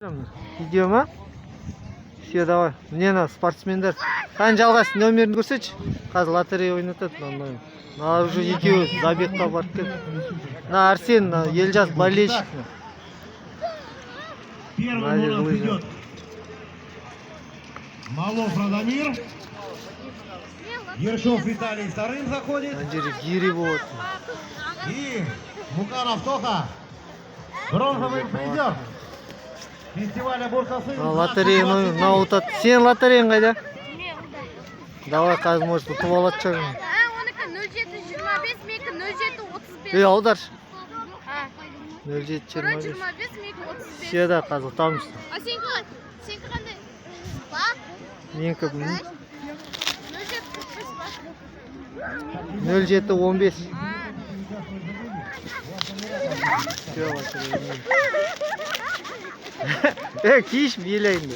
Видео ма? Все, давай. Мне на спортсмендер. Қан жалғас нөмірін көрсетші. Қазір лотерея ойнатады. Мына уже екеуі забегқа барып келді. Мына Арсен, Елжас болельщик. Первый у нас идет Малов Радомир. Ершов Виталий вторым заходит. Гири вот. И Муканов Тоха. Бронзовый призер фестиваля Буркасы. Лотерея на утат. Сен лотереяң қайда? Давай, қазір может ұтып алады шығар. Оныкі 0725, менікі 0735. Аударшы. 0725, 0725. менікі 35. Все, да, қазір ұтамыз. А сенікі қандай? Ба? Менікі 0735 ба? 0715. Все, лотерея. Киш билейін.